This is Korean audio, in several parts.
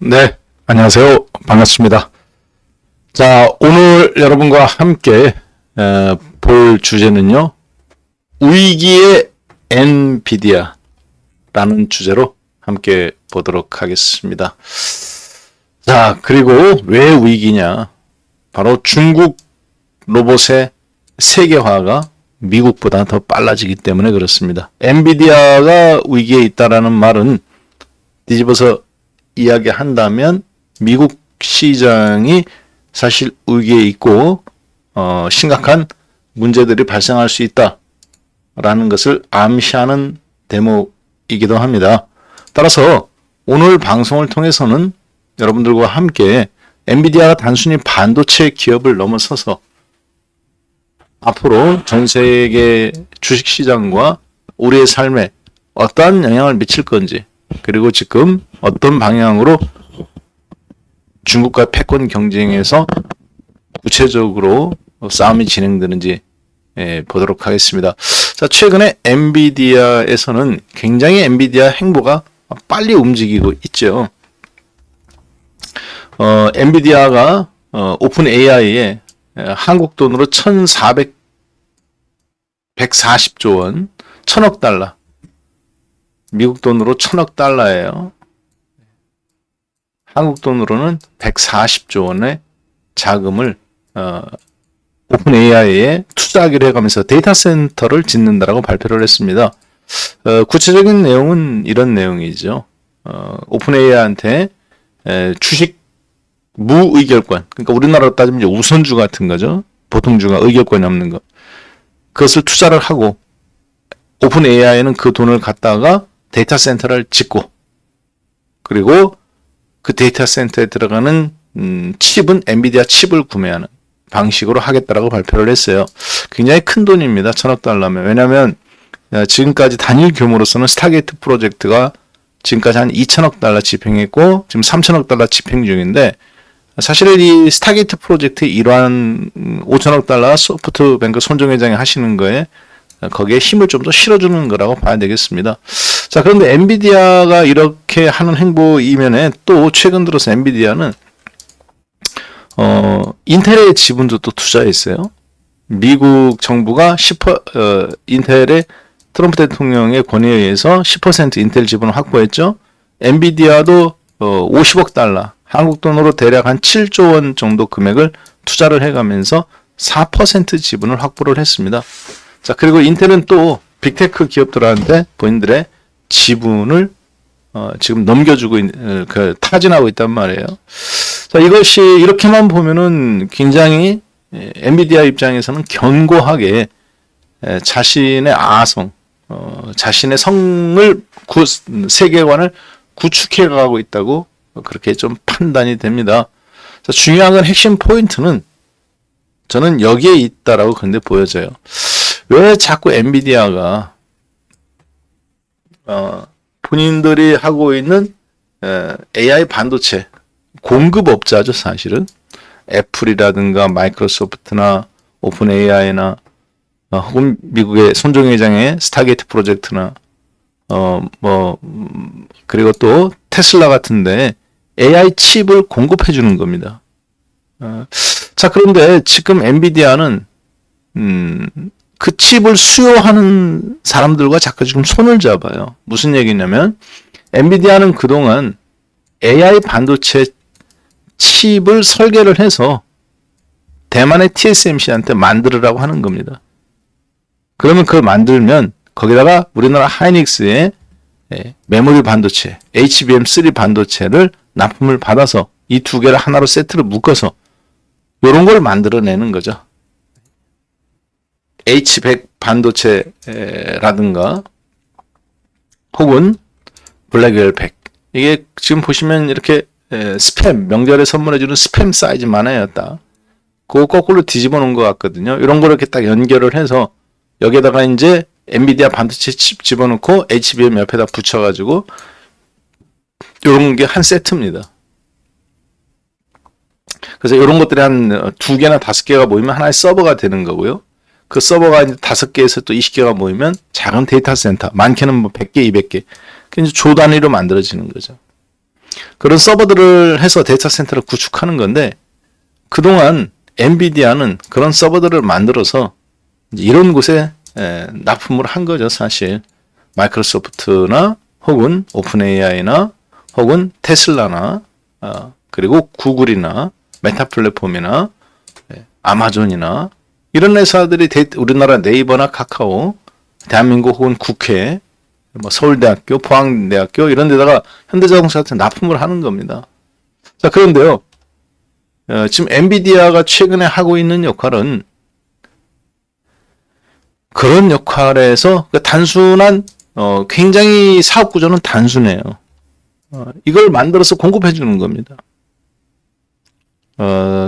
네, 안녕하세요. 반갑습니다. 자, 오늘 여러분과 함께 볼 주제는요. 위기의 엔비디아라는 주제로 함께 보도록 하겠습니다. 자, 그리고 왜 위기냐? 바로 중국 로봇의 세계화가 미국보다 더 빨라지기 때문에 그렇습니다. 엔비디아가 위기에 있다라는 말은 뒤집어서 이야기한다면 미국 시장이 사실 위기에 있고 심각한 문제들이 발생할 수 있다라는 것을 암시하는 대목이기도 합니다. 따라서 오늘 방송을 통해서는 여러분들과 함께 엔비디아가 단순히 반도체 기업을 넘어서서 앞으로 전 세계 주식시장과 우리의 삶에 어떠한 영향을 미칠 건지, 그리고 지금 어떤 방향으로 중국과의 패권 경쟁에서 구체적으로 싸움이 진행되는지 보도록 하겠습니다. 자, 최근에 엔비디아에서는 굉장히 엔비디아 행보가 빨리 움직이고 있죠. 엔비디아가 오픈 AI에 한국 돈으로 140조 원, 1000억 달러, 미국 돈으로 1000억 달러예요. 한국 돈으로는 140조 원의 자금을 오픈 AI에 투자하기로 해가면서 데이터 센터를 짓는다라고 발표를 했습니다. 구체적인 내용은 이런 내용이죠. 오픈 AI한테 주식 무의결권, 그러니까 우리나라로 따지면 이제 우선주 같은 거죠. 보통주가 의결권이 없는 거. 그것을 투자를 하고 오픈 AI는 그 돈을 갖다가 데이터 센터를 짓고, 그리고 그 데이터 센터에 들어가는 칩은 엔비디아 칩을 구매하는 방식으로 하겠다라고 발표를 했어요. 굉장히 큰 돈입니다. 1000억 달러면. 왜냐하면 지금까지 단일 규모로서는 스타게이트 프로젝트가 지금까지 한 2000억 달러 집행했고 지금 3000억 달러 집행 중인데, 사실 이 스타게이트 프로젝트의 일환 5000억 달러 소프트뱅크 손정 회장이 하시는 거에 거기에 힘을 좀 더 실어주는 거라고 봐야 되겠습니다. 자, 그런데 엔비디아가 이렇게 하는 행보 이면에 또 최근 들어서 엔비디아는 인텔의 지분도 또 투자했어요. 미국 정부가 인텔의 트럼프 대통령의 권유에 의해서 10% 인텔 지분을 확보했죠. 엔비디아도 50억 달러, 한국 돈으로 대략 한 7조 원 정도 금액을 투자를 해가면서 4% 지분을 확보를 했습니다. 자, 그리고 인텔은 또 빅테크 기업들한테 본인들의 지분을 지금 넘겨주고 타진하고 있단 말이에요. 자, 이것이 이렇게만 보면은 굉장히 엔비디아 입장에서는 견고하게 자신의 아성, 자신의 성을 세계관을 구축해 가고 있다고 그렇게 좀 판단이 됩니다. 자, 중요한 건 핵심 포인트는 저는 여기에 있다라고 근데 보여져요. 왜 자꾸 엔비디아가 본인들이 하고 있는 AI 반도체 공급업자죠, 사실은. 애플이라든가 마이크로소프트나 오픈 AI나 혹은 미국의 손정 회장의 스타게이트 프로젝트나 그리고 또 테슬라 같은데 AI 칩을 공급해 주는 겁니다. 자, 그런데 지금 엔비디아는 그 칩을 수요하는 사람들과 자꾸 지금 손을 잡아요. 무슨 얘기냐면 엔비디아는 그동안 AI 반도체 칩을 설계를 해서 대만의 TSMC한테 만들으라고 하는 겁니다. 그러면 그걸 만들면 거기다가 우리나라 하이닉스의 메모리 반도체, HBM3 반도체를 납품을 받아서 이 두 개를 하나로 세트를 묶어서 이런 걸 만들어내는 거죠. H100 반도체라든가 혹은 블랙웰 100. 이게 지금 보시면 이렇게 스팸, 명절에 선물해주는 스팸 사이즈만 해요, 딱. 그거 거꾸로 뒤집어 놓은 것 같거든요. 이런 걸 이렇게 딱 연결을 해서 여기에다가 이제 엔비디아 반도체 칩 집어넣고 HBM 옆에다 붙여가지고 이런 게 한 세트입니다. 그래서 이런 것들이 한 2개나 5개가 모이면 하나의 서버가 되는 거고요. 그 서버가 이제 5개에서 또 20개가 모이면 작은 데이터 센터, 많게는 뭐 100개, 200개. 이제 조 단위로 만들어지는 거죠. 그런 서버들을 해서 데이터 센터를 구축하는 건데, 그동안 엔비디아는 그런 서버들을 만들어서 이런 곳에 납품을 한 거죠, 사실. 마이크로소프트나 혹은 오픈 AI나 혹은 테슬라나 그리고 구글이나 메타 플랫폼이나 아마존이나 이런 회사들이 우리나라 네이버나 카카오, 대한민국 혹은 국회, 뭐 서울대학교, 포항대학교 이런 데다가 현대자동차한테 납품을 하는 겁니다. 자, 그런데요. 지금 엔비디아가 최근에 하고 있는 역할은 그런 역할에서 단순한 굉장히 사업 구조는 단순해요. 이걸 만들어서 공급해 주는 겁니다.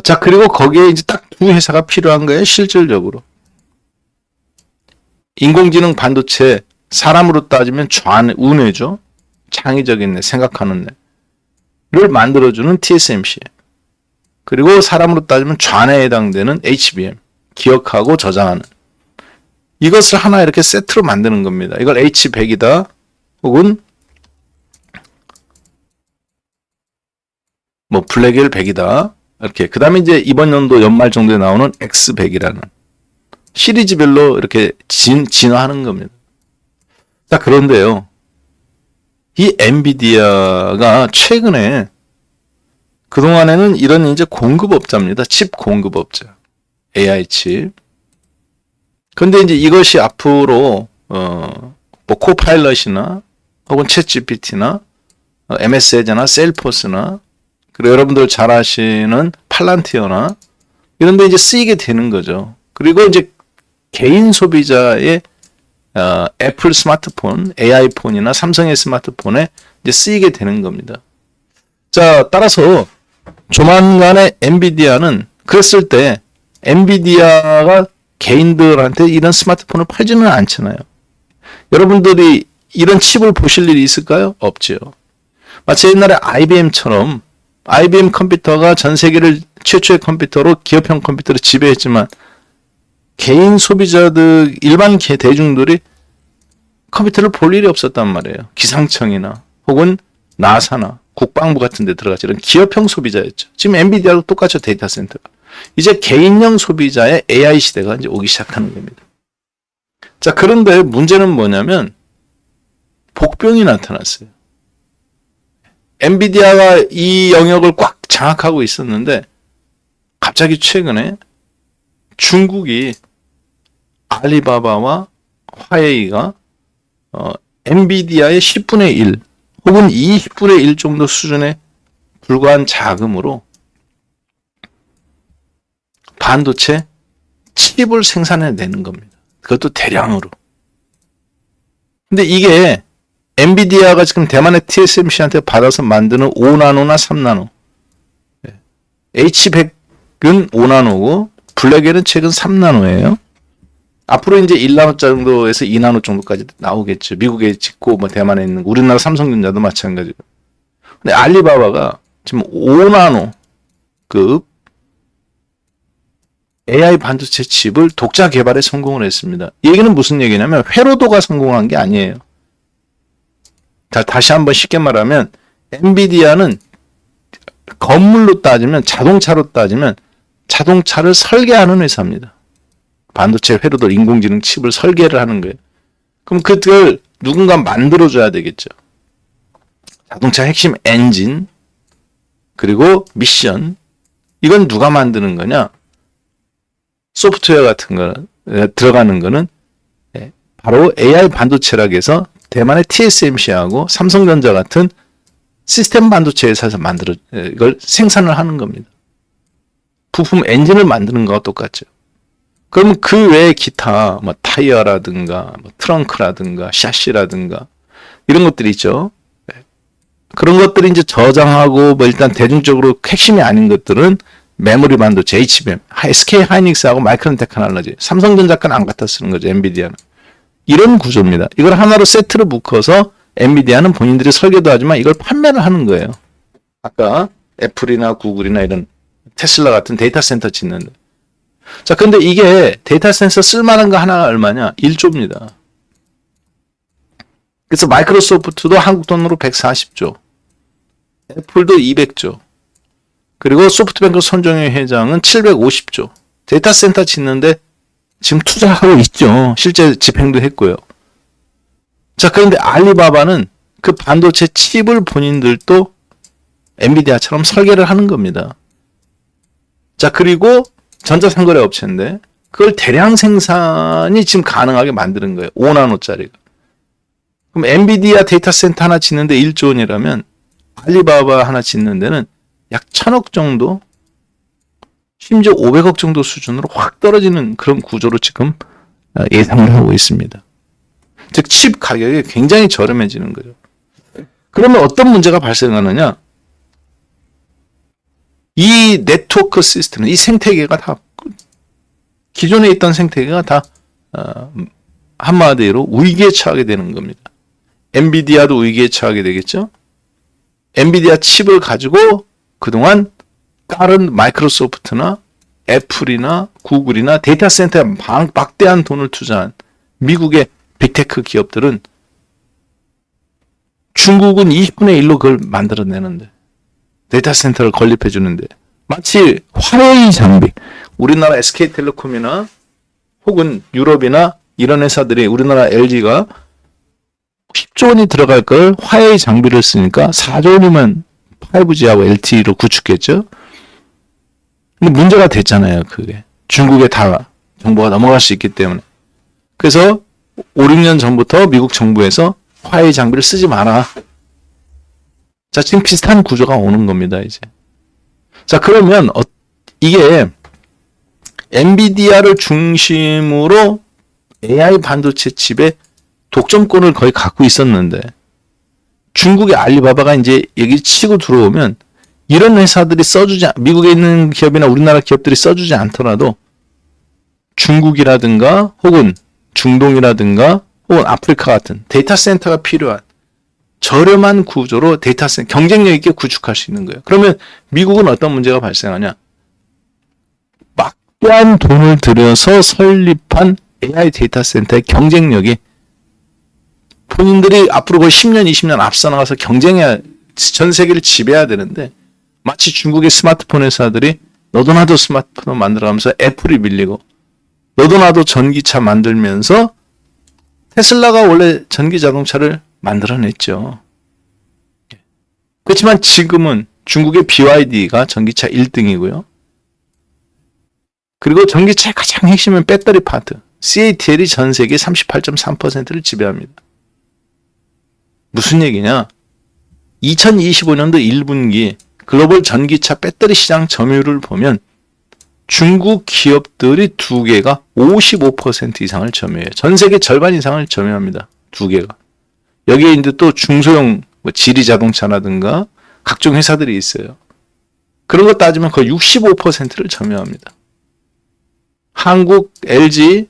자, 그리고 거기에 이제 딱 두 회사가 필요한 거예요, 실질적으로. 인공지능 반도체, 사람으로 따지면 우뇌죠. 창의적인 애, 생각하는 애를 만들어주는 TSMC. 그리고 사람으로 따지면 좌뇌에 해당되는 HBM, 기억하고 저장하는. 이것을 하나 이렇게 세트로 만드는 겁니다. 이걸 H100이다, 혹은 뭐 블랙엘 100이다. 이렇게. 그 다음에 이제 이번 연도 연말 정도에 나오는 X100이라는 시리즈별로 이렇게 진화하는 겁니다. 자, 그런데요. 이 엔비디아가 최근에 그동안에는 이런 이제 공급업자입니다. 칩 공급업자. AI 칩. 근데 이제 이것이 앞으로, 뭐 코파일럿이나 혹은 챗GPT나 MS 에저나 셀포스나 그리고 여러분들 잘 아시는 팔란티어나 이런 데 이제 쓰이게 되는 거죠. 그리고 이제 개인 소비자의 애플 스마트폰, AI 폰이나 삼성의 스마트폰에 이제 쓰이게 되는 겁니다. 자, 따라서 조만간에 엔비디아는 그랬을 때 엔비디아가 개인들한테 이런 스마트폰을 팔지는 않잖아요. 여러분들이 이런 칩을 보실 일이 있을까요? 없죠. 마치 옛날에 IBM처럼 IBM 컴퓨터가 전 세계를 최초의 컴퓨터로 기업형 컴퓨터를 지배했지만 개인 소비자들, 일반 대중들이 컴퓨터를 볼 일이 없었단 말이에요. 기상청이나 혹은 나사나 국방부 같은 데 들어가서 이런 기업형 소비자였죠. 지금 엔비디아도 똑같죠, 데이터 센터가. 이제 개인형 소비자의 AI 시대가 이제 오기 시작하는 겁니다. 자, 그런데 문제는 뭐냐면 복병이 나타났어요. 엔비디아가 이 영역을 꽉 장악하고 있었는데 갑자기 최근에 중국이 알리바바와 화웨이가 엔비디아의 10분의 1 혹은 20분의 1 정도 수준에 불과한 자금으로 반도체 칩을 생산해내는 겁니다. 그것도 대량으로. 근데 이게 엔비디아가 지금 대만의 TSMC한테 받아서 만드는 5나노나 3나노. H100은 5나노고 블랙엘은 최근 3나노예요. 앞으로 이제 1나노 정도에서 2나노 정도까지 나오겠죠. 미국에 짓고 뭐 대만에 있는 우리나라 삼성전자도 마찬가지고. 근데 알리바바가 지금 5나노급 AI 반도체 칩을 독자 개발에 성공을 했습니다. 이 얘기는 무슨 얘기냐면 회로도가 성공한 게 아니에요. 자, 다시 한번 쉽게 말하면 엔비디아는 건물로 따지면 자동차로 따지면 자동차를 설계하는 회사입니다. 반도체 회로도 인공지능 칩을 설계를 하는 거예요. 그럼 그걸 누군가 만들어줘야 되겠죠. 자동차 핵심 엔진 그리고 미션 이건 누가 만드는 거냐? 소프트웨어 같은 거 들어가는 거는 바로 AI 반도체라고 해서 대만의 TSMC하고 삼성전자 같은 시스템 반도체 회사에서 이걸 생산을 하는 겁니다. 부품 엔진을 만드는 거와 똑같죠. 그러면 그 외에 기타 뭐 타이어라든가 뭐 트렁크라든가 샤시라든가 이런 것들이 있죠. 그런 것들이 이제 저장하고 뭐 일단 대중적으로 핵심이 아닌 것들은 메모리 반도체 HBM, SK 하이닉스하고 마이크론 테크놀로지, 삼성전자 건 안 갖다 쓰는 거죠. 엔비디아는. 이런 구조입니다. 이걸 하나로 세트로 묶어서 엔비디아는 본인들이 설계도 하지만 이걸 판매를 하는 거예요. 아까 애플이나 구글이나 이런 테슬라 같은 데이터 센터 짓는데. 자, 근데 이게 데이터 센터 쓸만한 거 하나가 얼마냐? 1조입니다. 그래서 마이크로소프트도 한국 돈으로 140조. 애플도 200조. 그리고 소프트뱅크 손정희 회장은 750조. 데이터 센터 짓는데 지금 투자하고 있죠. 실제 집행도 했고요. 자, 그런데 알리바바는 그 반도체 칩을 본인들도 엔비디아처럼 설계를 하는 겁니다. 자, 그리고 전자상거래 업체인데 그걸 대량 생산이 지금 가능하게 만드는 거예요. 5나노짜리가. 그럼 엔비디아 데이터 센터 하나 짓는데 1조 원이라면 알리바바 하나 짓는 데는 약 1000억 정도, 심지어 500억 정도 수준으로 확 떨어지는 그런 구조로 지금 예상을 하고 있습니다. 즉, 칩 가격이 굉장히 저렴해지는 거죠. 그러면 어떤 문제가 발생하느냐? 이 네트워크 시스템, 이 생태계가 다, 기존에 있던 생태계가 다 한마디로 위기에 처하게 되는 겁니다. 엔비디아도 위기에 처하게 되겠죠? 엔비디아 칩을 가지고 그동안 다른 마이크로소프트나 애플이나 구글이나 데이터 센터에 막대한 돈을 투자한 미국의 빅테크 기업들은 중국은 20분의 1로 그걸 만들어내는데, 데이터 센터를 건립해 주는데, 마치 화웨이 장비, 우리나라 SK텔레콤이나 혹은 유럽이나 이런 회사들이, 우리나라 LG가 10조 원이 들어갈 걸 화웨이 장비를 쓰니까 4조 원이면 5G하고 LTE로 구축했죠. 근데 문제가 됐잖아요. 그게 중국에 다 정보가 넘어갈 수 있기 때문에. 그래서 5, 6년 전부터 미국 정부에서 화웨이 장비를 쓰지 마라. 자, 지금 비슷한 구조가 오는 겁니다, 이제. 자, 그러면 이게 엔비디아를 중심으로 AI 반도체 칩의 독점권을 거의 갖고 있었는데, 중국의 알리바바가 이제 여기 치고 들어오면 이런 회사들이 미국에 있는 기업이나 우리나라 기업들이 써주지 않더라도 중국이라든가 혹은 중동이라든가 혹은 아프리카 같은 데이터 센터가 필요한 저렴한 구조로 데이터 센터 경쟁력 있게 구축할 수 있는 거예요. 그러면 미국은 어떤 문제가 발생하냐? 막대한 돈을 들여서 설립한 AI 데이터 센터의 경쟁력이 본인들이 앞으로 거의 10년, 20년 앞서 나가서 경쟁해야, 전 세계를 지배해야 되는데, 마치 중국의 스마트폰 회사들이 너도 나도 스마트폰을 만들어가면서 애플이 밀리고, 너도 나도 전기차 만들면서 테슬라가 원래 전기 자동차를 만들어냈죠. 그렇지만 지금은 중국의 BYD가 전기차 1등이고요. 그리고 전기차의 가장 핵심은 배터리 파트. CATL이 전 세계 38.3%를 지배합니다. 무슨 얘기냐? 2025년도 1분기 글로벌 전기차 배터리 시장 점유율을 보면 중국 기업들이 2개가 55% 이상을 점유해요. 전 세계 절반 이상을 점유합니다. 2개가. 여기에 이제 또 중소형 지리 자동차라든가 각종 회사들이 있어요. 그런 거 따지면 거의 65%를 점유합니다. 한국 LG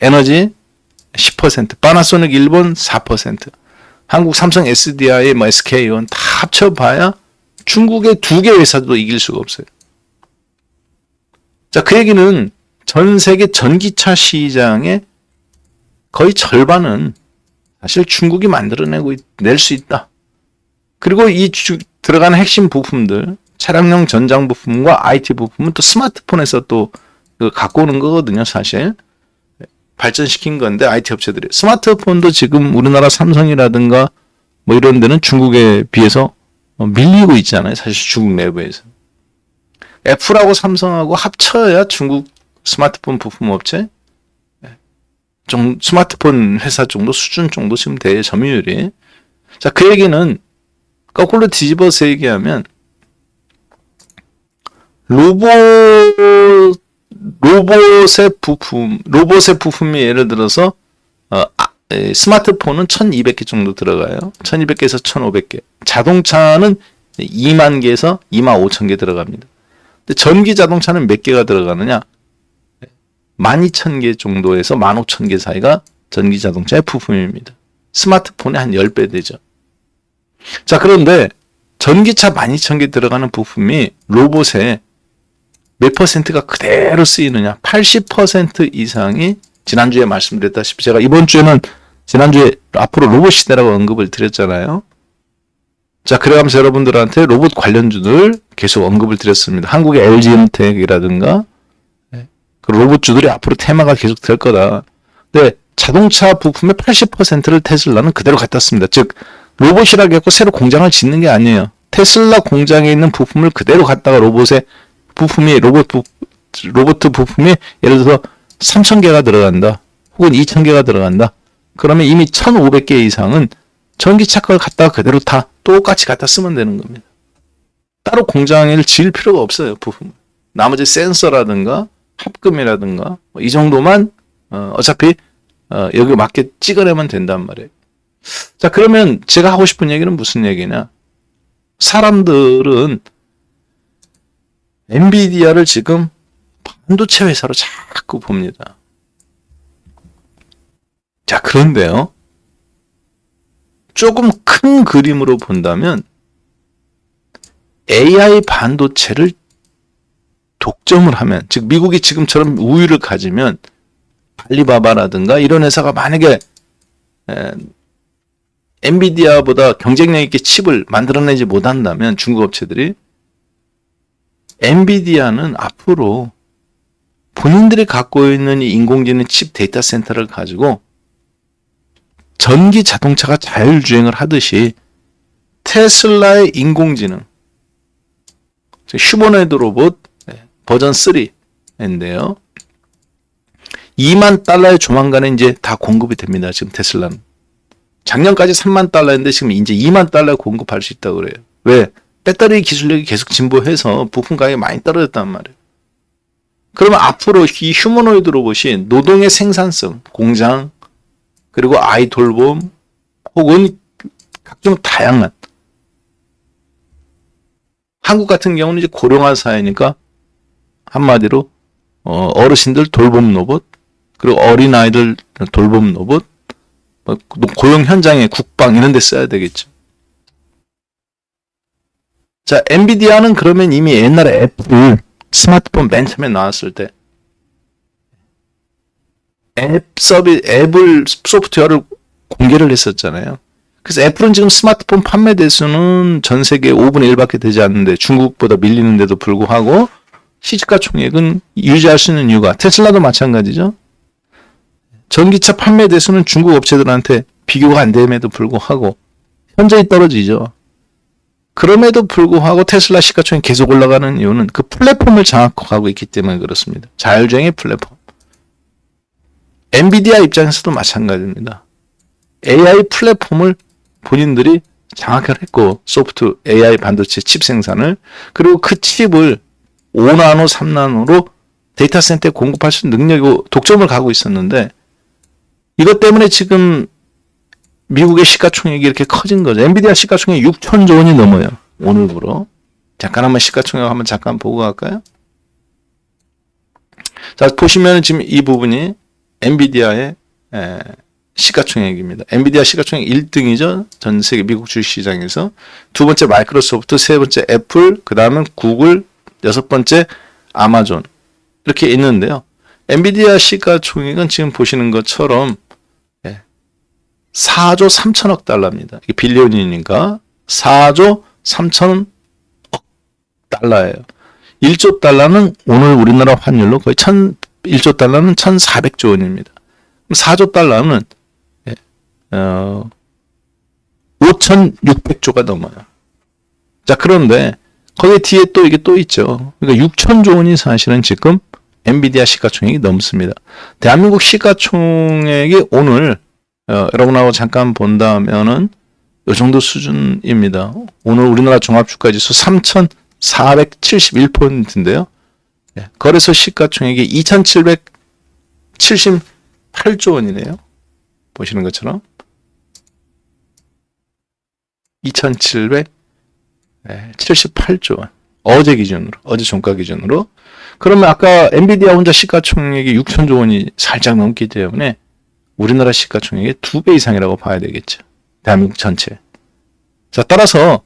에너지 10%, 파나소닉 일본 4%, 한국 삼성 SDI, SK온 다 합쳐봐야 중국의 2개 회사도 이길 수가 없어요. 자, 그 얘기는 전 세계 전기차 시장의 거의 절반은 사실 중국이 만들어내고 낼 수 있다. 그리고 이 들어가는 핵심 부품들, 차량용 전장 부품과 IT 부품은 또 스마트폰에서 또 갖고 오는 거거든요, 사실. 발전시킨 건데, IT 업체들이. 스마트폰도 지금 우리나라 삼성이라든가 뭐 이런 데는 중국에 비해서 밀리고 있잖아요, 사실 중국 내부에서. 애플하고 삼성하고 합쳐야 중국 스마트폰 부품 업체, 좀 스마트폰 회사 정도 수준 정도 지금 돼요, 점유율이. 자, 그 얘기는 거꾸로 뒤집어서 얘기하면 로봇의 부품이 예를 들어서 스마트폰은 1200개 정도 들어가요. 1200개에서 1500개. 자동차는 2만 개에서 2만 5천 개 들어갑니다. 근데 전기 자동차는 몇 개가 들어가느냐? 12,000개 정도에서 15,000개 사이가 전기 자동차의 부품입니다. 스마트폰의 한 10배 되죠. 자, 그런데 전기차 12,000개 들어가는 부품이 로봇에 몇 퍼센트가 그대로 쓰이느냐? 80% 이상이 지난주에 말씀드렸다시피 제가 이번 주에는 지난주에 앞으로 로봇 시대라고 언급을 드렸잖아요. 자, 그래가면서 여러분들한테 로봇 관련주들 계속 언급을 드렸습니다. 한국의 LG엔텍이라든가 그 로봇주들이 앞으로 테마가 계속 될 거다. 근데 자동차 부품의 80%를 테슬라는 그대로 갖다 씁니다. 즉 로봇이라고 해서 새로 공장을 짓는 게 아니에요. 테슬라 공장에 있는 부품을 그대로 갖다가 로봇 부품이 예를 들어서 3,000개가 들어간다. 혹은 2,000개가 들어간다. 그러면 이미 1,500개 이상은 전기차 걸 갖다가 그대로 다 똑같이 갖다 쓰면 되는 겁니다. 따로 공장을 지을 필요가 없어요, 부품. 나머지 센서라든가 합금이라든가 이 정도만 어차피 여기 맞게 찍어내면 된단 말이에요. 자, 그러면 제가 하고 싶은 얘기는 무슨 얘기냐? 사람들은 엔비디아를 지금 반도체 회사로 자꾸 봅니다. 자, 그런데요. 조금 큰 그림으로 본다면 AI 반도체를 독점을 하면, 즉 미국이 지금처럼 우위를 가지면 알리바바라든가 이런 회사가 만약에 엔비디아보다 경쟁력 있게 칩을 만들어내지 못한다면 중국 업체들이 엔비디아는 앞으로 본인들이 갖고 있는 이 인공지능 칩 데이터 센터를 가지고 전기 자동차가 자율주행을 하듯이 테슬라의 인공지능 휴머노이드 로봇 버전 3인데요. 2만 달러에 조만간에 이제 다 공급이 됩니다. 지금 테슬라는. 작년까지 3만 달러인데 지금 이제 2만 달러에 공급할 수 있다고 그래요. 왜? 배터리 기술력이 계속 진보해서 부품 가격이 많이 떨어졌단 말이에요. 그러면 앞으로 이 휴머노이드 로봇이 노동의 생산성, 공장, 그리고 아이 돌봄, 혹은 각종 다양한 한국 같은 경우는 이제 고령화 사회니까 한마디로 어르신들 돌봄 로봇, 그리고 어린아이들 돌봄 로봇, 고용 현장의 국방 이런 데 써야 되겠죠. 자, 엔비디아는 그러면 이미 옛날에 애플 스마트폰 맨 처음에 나왔을 때 애플 소프트웨어를 공개를 했었잖아요. 그래서 애플은 지금 스마트폰 판매 대수는 전 세계 5분의 1밖에 되지 않는데 중국보다 밀리는데도 불구하고 시집가 총액은 유지할 수 있는 이유가, 테슬라도 마찬가지죠. 전기차 판매 대수는 중국 업체들한테 비교가 안 됨에도 불구하고 현저히 떨어지죠. 그럼에도 불구하고 테슬라 시가총액이 계속 올라가는 이유는 그 플랫폼을 장악하고 있기 때문에 그렇습니다. 자율주행의 플랫폼. 엔비디아 입장에서도 마찬가지입니다. AI 플랫폼을 본인들이 장악을 했고, 소프트 AI 반도체 칩 생산을, 그리고 그 칩을 5나노, 3나노로 데이터 센터에 공급할 수 있는 능력이고 독점을 가고 있었는데, 이것 때문에 지금 미국의 시가총액이 이렇게 커진 거죠. 엔비디아 시가총액이 6천조 원이 넘어요. 오늘부로. 잠깐 한번 시가총액 한번 잠깐 보고 갈까요? 자, 보시면 지금 이 부분이 엔비디아의 시가총액입니다. 엔비디아 시가총액 1등이죠. 전 세계 미국 주식시장에서. 두 번째 마이크로소프트, 세 번째 애플, 그 다음은 구글, 여섯 번째 아마존. 이렇게 있는데요. 엔비디아 시가총액은 지금 보시는 것처럼 4조 3천억 달러입니다. 이게 빌리언이니까 4조 3천억 달러예요. 1조 달러는 오늘 우리나라 환율로 거의 1조 달러는 1,400조 원입니다. 그럼 4조 달러는 5,600조가 넘어요. 자, 그런데 거기 뒤에 또 이게 또 있죠. 그러니까 6천조 원이 사실은 지금 엔비디아 시가총액이 넘습니다. 대한민국 시가총액이 오늘 여러분하고 잠깐 본다면은 이 정도 수준입니다. 오늘 우리나라 종합주가지수 3,471포인트인데요. 거래소 시가총액이 2,778조 원이네요. 보시는 것처럼 2,778조 원. 어제 기준으로, 어제 종가 기준으로. 그러면 아까 엔비디아 혼자 시가총액이 6천조 원이 살짝 넘기 때문에 우리나라 시가총액의 2배 이상이라고 봐야 되겠죠. 대한민국 전체. 자, 따라서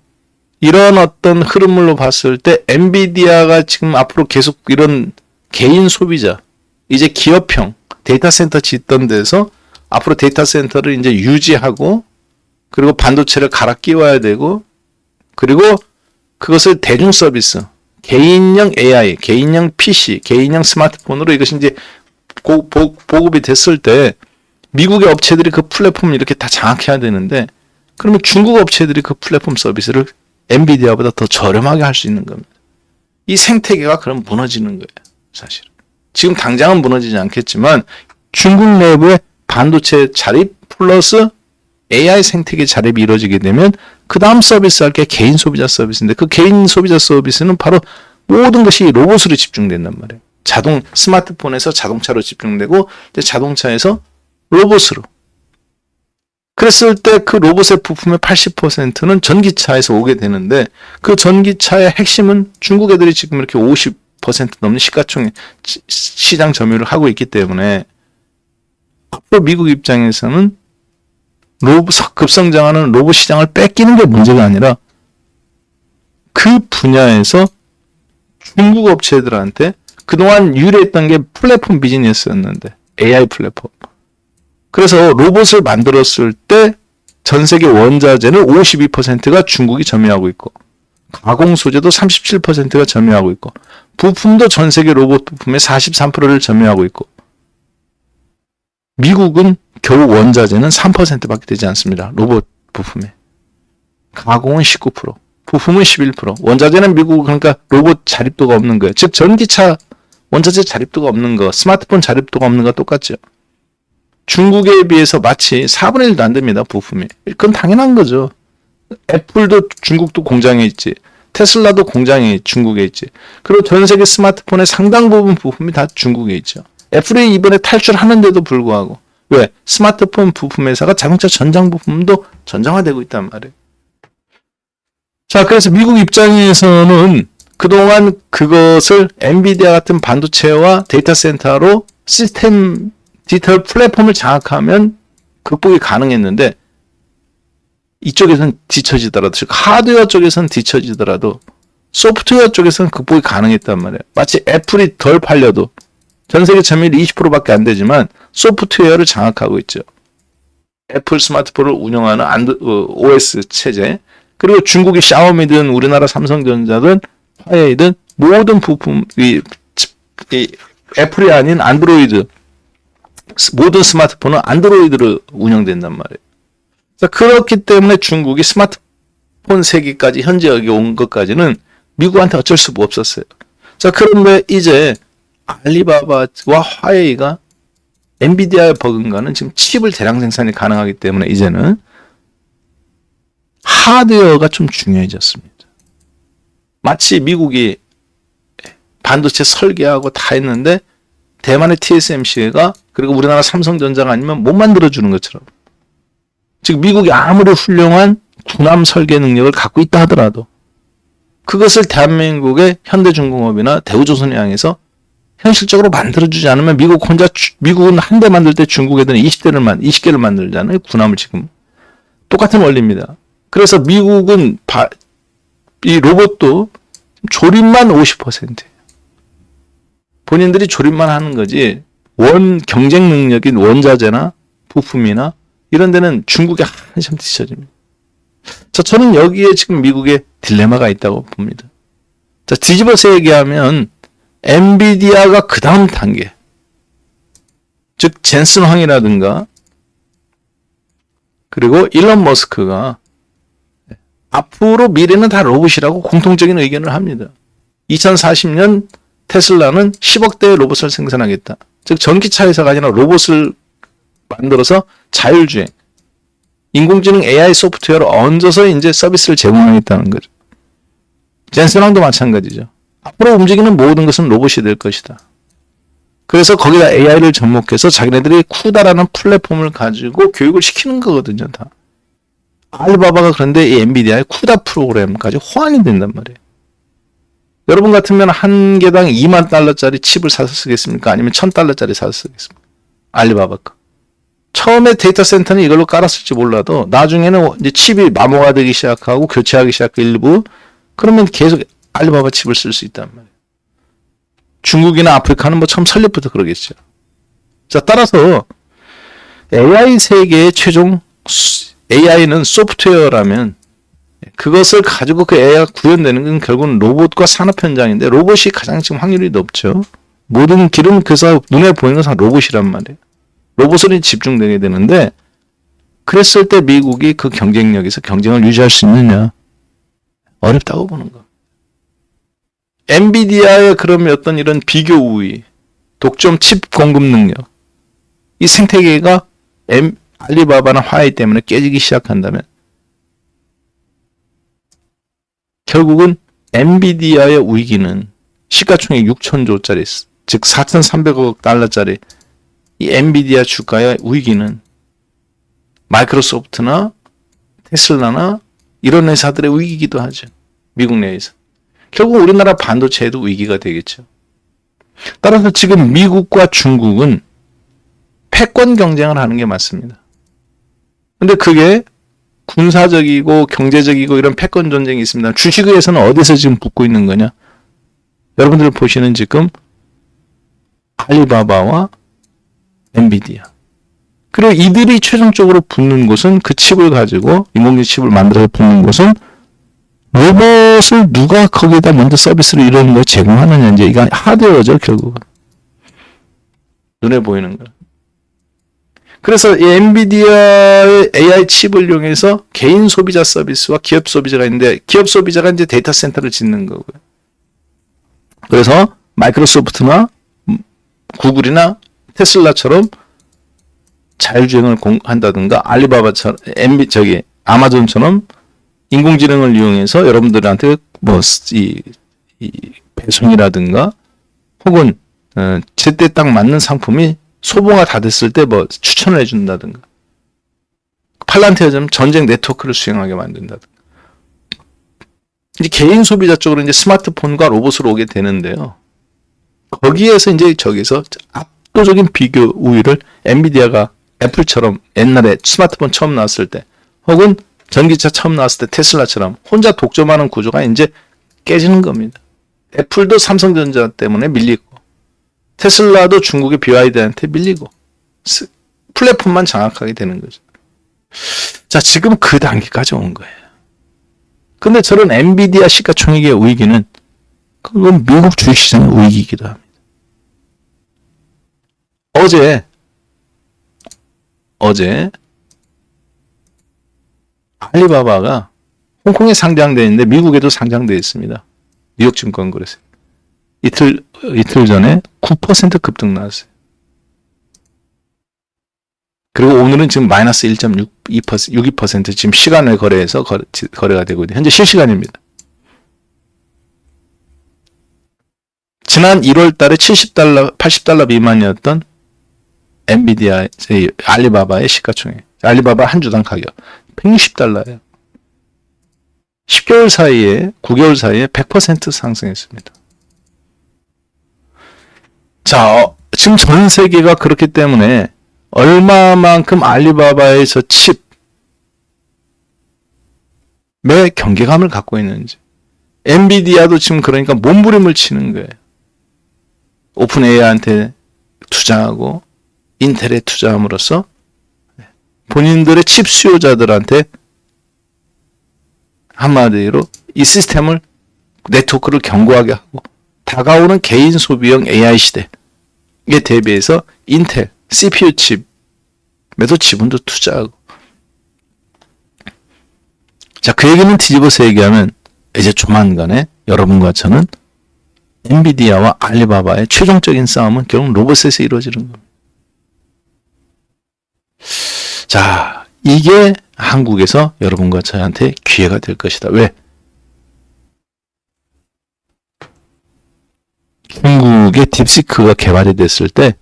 이런 어떤 흐름으로 봤을 때 엔비디아가 지금 앞으로 계속 이런 개인 소비자, 이제 기업형 데이터 센터 짓던 데서 앞으로 데이터 센터를 이제 유지하고, 그리고 반도체를 갈아 끼워야 되고, 그리고 그것을 대중 서비스, 개인형 AI, 개인형 PC, 개인형 스마트폰으로 이것이 이제 보급이 됐을 때 미국의 업체들이 그 플랫폼을 이렇게 다 장악해야 되는데 그러면 중국 업체들이 그 플랫폼 서비스를 엔비디아보다 더 저렴하게 할 수 있는 겁니다. 이 생태계가 그럼 무너지는 거예요. 사실은. 지금 당장은 무너지지 않겠지만 중국 내부의 반도체 자립 플러스 AI 생태계 자립이 이루어지게 되면 그 다음 서비스할 게 개인 소비자 서비스인데 그 개인 소비자 서비스는 바로 모든 것이 로봇으로 집중된단 말이에요. 스마트폰에서 자동차로 집중되고 자동차에서 로봇으로. 그랬을 때 그 로봇의 부품의 80%는 전기차에서 오게 되는데 그 전기차의 핵심은 중국 애들이 지금 이렇게 50% 넘는 시장 점유를 하고 있기 때문에 앞으로 미국 입장에서는 급성장하는 로봇 시장을 뺏기는 게 문제가 아니라 그 분야에서 중국 업체들한테 그동안 유리했던 게 플랫폼 비즈니스였는데 AI 플랫폼. 그래서 로봇을 만들었을 때 전 세계 원자재는 52%가 중국이 점유하고 있고 가공 소재도 37%가 점유하고 있고 부품도 전 세계 로봇 부품의 43%를 점유하고 있고 미국은 겨우 원자재는 3%밖에 되지 않습니다. 로봇 부품에. 가공은 19%, 부품은 11%. 원자재는 미국 그러니까 로봇 자립도가 없는 거예요. 즉 전기차 원자재 자립도가 없는 거, 스마트폰 자립도가 없는 거 똑같죠. 중국에 비해서 마치 4분의 1도 안 됩니다. 부품이. 그건 당연한 거죠. 애플도 중국도 공장에 있지. 테슬라도 공장이 중국에 있지. 그리고 전 세계 스마트폰의 상당 부분 부품이 다 중국에 있죠. 애플이 이번에 탈출하는데도 불구하고 왜? 스마트폰 부품 회사가 자동차 전장 부품도 전장화되고 있단 말이에요. 자, 그래서 미국 입장에서는 그동안 그것을 엔비디아 같은 반도체와 데이터 센터로 시스템 디지털 플랫폼을 장악하면 극복이 가능했는데 이쪽에서는 뒤처지더라도 즉 하드웨어 쪽에서는 뒤처지더라도 소프트웨어 쪽에서는 극복이 가능했단 말이에요. 마치 애플이 덜 팔려도 전 세계 점유율이 20%밖에 안 되지만 소프트웨어를 장악하고 있죠. 애플 스마트폰을 운영하는 OS 체제 그리고 중국의 샤오미든 우리나라 삼성전자든 화웨이든 모든 부품 이 애플이 아닌 안드로이드 모든 스마트폰은 안드로이드로 운영된단 말이에요. 자, 그렇기 때문에 중국이 스마트폰 세계까지 현재 여기 온 것까지는 미국한테 어쩔 수가 없었어요. 자, 그런데 이제 알리바바와 화웨이가 엔비디아에 버금가는 지금 칩을 대량 생산이 가능하기 때문에 이제는 하드웨어가 좀 중요해졌습니다. 마치 미국이 반도체 설계하고 다 했는데 대만의 TSMC가 그리고 우리나라 삼성전자가 아니면 못 만들어주는 것처럼 즉 미국이 아무리 훌륭한 군함 설계 능력을 갖고 있다 하더라도 그것을 대한민국의 현대중공업이나 대우조선해양에서 현실적으로 만들어주지 않으면 미국은 한 대 만들 때 중국 애들은 20개를 만들잖아요. 군함을 지금. 똑같은 원리입니다. 그래서 미국은 이 로봇도 조립만 50%예요. 본인들이 조립만 하는 거지 경쟁 능력인 원자재나 부품이나 이런 데는 중국이 한참 뒤처집니다. 자, 저는 여기에 지금 미국의 딜레마가 있다고 봅니다. 자, 뒤집어서 얘기하면 엔비디아가 그 다음 단계 즉 젠슨 황이라든가 그리고 일론 머스크가 앞으로 미래는 다 로봇이라고 공통적인 의견을 합니다. 2040년 테슬라는 10억대의 로봇을 생산하겠다. 즉 전기차 회사가 아니라 로봇을 만들어서 자율주행, 인공지능 AI 소프트웨어를 얹어서 이제 서비스를 제공하겠다는 거죠. 젠슨 황도 마찬가지죠. 앞으로 움직이는 모든 것은 로봇이 될 것이다. 그래서 거기다 AI를 접목해서 자기네들이 쿠다라는 플랫폼을 가지고 교육을 시키는 거거든요. 다. 알리바바가 그런데 이 엔비디아의 쿠다 프로그램까지 호환이 된단 말이에요. 여러분 같으면 한 개당 2만 달러짜리 칩을 사서 쓰겠습니까? 아니면 1000달러짜리 사서 쓰겠습니까? 알리바바가. 처음에 데이터 센터는 이걸로 깔았을지 몰라도 나중에는 이제 칩이 마모가 되기 시작하고 교체하기 시작하고 일부 그러면 계속 알리바바 칩을 쓸 수 있단 말이에요. 중국이나 아프리카는 뭐 처음 설립부터 그러겠죠. 자, 따라서 AI 세계의 최종 AI는 소프트웨어라면 그것을 가지고 그 AI가 구현되는 건 결국은 로봇과 산업 현장인데 로봇이 가장 지금 확률이 높죠. 모든 길은 그래서 눈에 보이는 것은 로봇이란 말이에요. 로봇으로 집중되게 되는데 그랬을 때 미국이 그 경쟁력에서 경쟁을 유지할 수 있느냐? 어렵다고 보는 거. 엔비디아의 그런 어떤 이런 비교 우위, 독점 칩 공급 능력, 이 생태계가 알리바바나 화웨이 때문에 깨지기 시작한다면 결국은 엔비디아의 위기는 시가총액 6천조짜리, 즉 4,300억 달러짜리 이 엔비디아 주가의 위기는 마이크로소프트나 테슬라나 이런 회사들의 위기이기도 하죠. 미국 내에서. 결국 우리나라 반도체에도 위기가 되겠죠. 따라서 지금 미국과 중국은 패권 경쟁을 하는 게 맞습니다. 근데 그게 군사적이고 경제적이고 이런 패권 전쟁이 있습니다. 주식에서는 어디서 지금 붙고 있는 거냐? 여러분들 보시는 지금 알리바바와 엔비디아. 그리고 이들이 최종적으로 붙는 곳은 그 칩을 가지고 인공지능 칩을 만들어서 붙는 곳은 로봇을 누가 거기다 먼저 서비스를 이런 걸 제공하느냐. 이제 이건 하드웨어죠, 결국은. 눈에 보이는 거. 그래서 이 엔비디아의 AI 칩을 이용해서 개인 소비자 서비스와 기업 소비자가 있는데 기업 소비자가 이제 데이터 센터를 짓는 거고요. 그래서 마이크로소프트나 구글이나 테슬라처럼 자율주행을 한다든가 알리바바처럼 아마존처럼 인공지능을 이용해서 여러분들한테 뭐 이 배송이라든가 혹은 제때 딱 맞는 상품이 소모가 다 됐을 때 뭐 추천을 해준다든가 팔란티아처럼 전쟁 네트워크를 수행하게 만든다든가 이제 개인 소비자 쪽으로 이제 스마트폰과 로봇으로 오게 되는데요. 거기에서 이제 저기서 압도적인 비교 우위를 엔비디아가 애플처럼 옛날에 스마트폰 처음 나왔을 때 혹은 전기차 처음 나왔을 때 테슬라처럼 혼자 독점하는 구조가 이제 깨지는 겁니다. 애플도 삼성전자 때문에 밀리고 테슬라도 중국의 BYD한테 밀리고 플랫폼만 장악하게 되는 거죠. 자, 지금 그 단계까지 온 거예요. 근데 저런 엔비디아 시가총액의 위기는 그건 미국 주식시장의 위기이기도 합니다. 어제 알리바바가 홍콩에 상장되어 있는데 미국에도 상장되어 있습니다. 뉴욕 증권거래소. 이틀 전에 9% 급등 나왔어요. 그리고 오늘은 지금 마이너스 1.62% 지금 시간 외 거래에서 거래가 되고 있는데 현재 실시간입니다. 지난 1월 달에 70달러, 80달러 미만이었던 엔비디아, 알리바바의 시가총액. 알리바바 한 주당 가격 160달러예요. 10개월 사이에 9개월 사이에 100% 상승했습니다. 자, 지금 전 세계가 그렇기 때문에 얼마만큼 알리바바의 저 칩에 경계감을 갖고 있는지. 엔비디아도 지금 그러니까 몸부림을 치는 거예요. 오픈 AI한테 투자하고 인텔에 투자함으로써 본인들의 칩 수요자들한테 한마디로 이 시스템을 네트워크를 견고하게 하고 다가오는 개인 소비형 AI 시대에 대비해서 인텔 CPU 칩에도 지분도 투자하고 자, 그 얘기는 뒤집어서 얘기하면 이제 조만간에 여러분과 저는 엔비디아와 알리바바의 최종적인 싸움은 결국 로봇에서 이루어지는 겁니다. 자, 이게 한국에서 여러분과 저한테 기회가 될 것이다. 왜? 중국의 딥시크가 개발이 됐을 때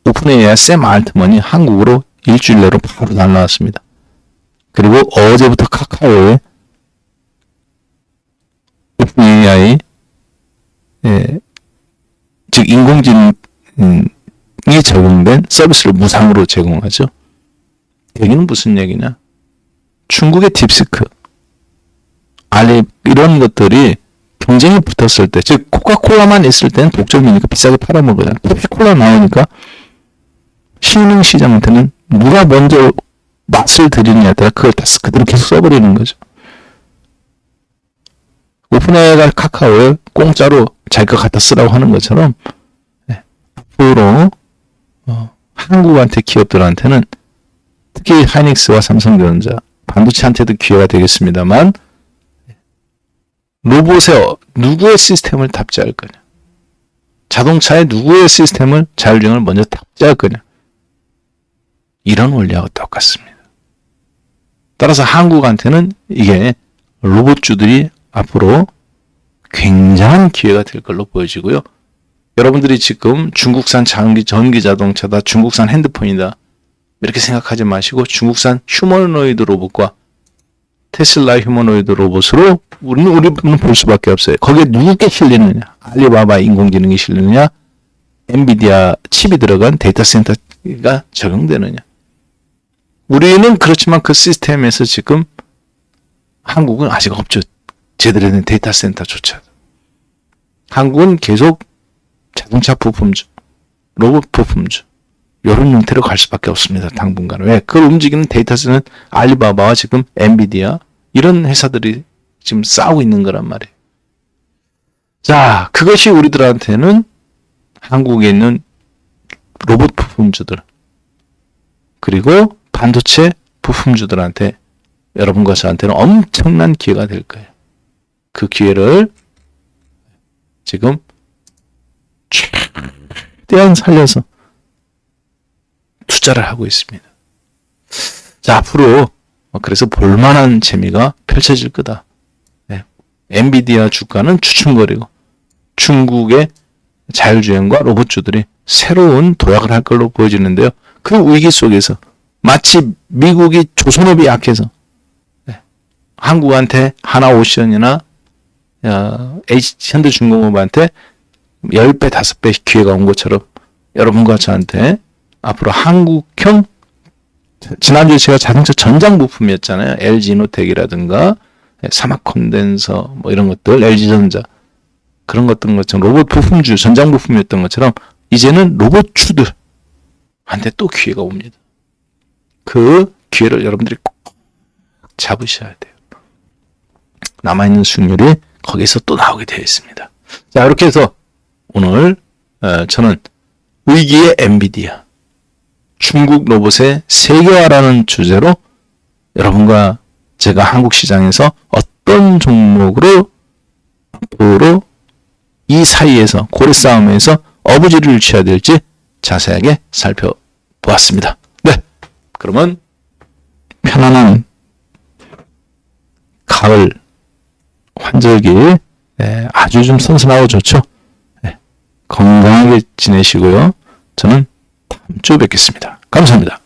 오픈 AI 샘 알트먼이 한국으로 일주일 내로 바로 날라왔습니다. 그리고 어제부터 카카오에 오픈 AI 즉 인공지능이 적용된 서비스를 무상으로 제공하죠. 여기는 무슨 얘기냐? 중국의 딥시크, 이런 것들이 경쟁이 붙었을 때, 즉 코카콜라만 있을 때는 독점이니까 비싸게 팔아먹어요. 펩시콜라 나오니까 신흥 시장한테는 누가 먼저 맛을 들이느냐에 따라 그걸 다 그대로 계속 써버리는 거죠. 오픈AI가 카카오에 공짜로 자기 거 갖다 쓰라고 하는 것처럼 앞으로 한국한테 기업들한테는 특히 하이닉스와 삼성전자, 반도체한테도 기회가 되겠습니다만 로봇에 누구의 시스템을 탑재할 거냐, 자동차에 누구의 시스템을 자율주행을 먼저 탑재할 거냐, 이런 원리하고 똑같습니다. 따라서 한국한테는 이게 로봇주들이 앞으로 굉장한 기회가 될 걸로 보여지고요. 여러분들이 지금 중국산 전기 자동차다, 중국산 핸드폰이다 이렇게 생각하지 마시고 중국산 휴머노이드 로봇과 테슬라 휴머노이드 로봇으로 우리는 볼 수밖에 없어요. 거기에 누구게 실리느냐, 알리바바 인공지능이 실리느냐, 엔비디아 칩이 들어간 데이터 센터가 적용되느냐. 우리는 그렇지만 그 시스템에서 지금 한국은 아직 없죠. 제대로 된 데이터 센터조차. 한국은 계속 자동차 부품주, 로봇 부품주 이런 형태로 갈 수밖에 없습니다. 당분간. 왜? 그걸 움직이는 데이터 센터는 알리바바와 지금 엔비디아 이런 회사들이 지금 싸우고 있는 거란 말이에요. 자, 그것이 우리들한테는 한국에 있는 로봇 부품주들 그리고 반도체 부품주들한테 여러분과 저한테는 엄청난 기회가 될 거예요. 그 기회를 지금 최대한 살려서 투자를 하고 있습니다. 자, 앞으로 그래서 볼만한 재미가 펼쳐질 거다. 엔비디아 주가는 추춤거리고 중국의 자율주행과 로봇주들이 새로운 도약을 할 걸로 보여지는데요. 그 위기 속에서 마치 미국이 조선업이 약해서 한국한테 하나오션이나 현대중공업한테 10배, 5배 기회가 온 것처럼 여러분과 저한테 앞으로 한국형, 지난주에 제가 자동차 전장 부품이었잖아요. LG 이노텍이라든가 사막 콘덴서 뭐 이런 것들, LG전자 그런 것처럼 로봇 부품주, 전장 부품이었던 것처럼 이제는 로봇주들한테 또 기회가 옵니다. 그 기회를 여러분들이 꼭 잡으셔야 돼요. 남아있는 수익률이 거기서 또 나오게 되어 있습니다. 자, 이렇게 해서 오늘 저는 위기의 엔비디아, 중국 로봇의 세계화라는 주제로 여러분과 제가 한국 시장에서 어떤 종목으로 앞으로 이 사이에서 고래 싸움에서 어부지리를 취해야 될지 자세하게 살펴보았습니다. 네, 그러면 편안한 가을 환절기 아주 좀 선선하고 좋죠. 건강하게 지내시고요. 저는 다음 주 뵙겠습니다. 감사합니다.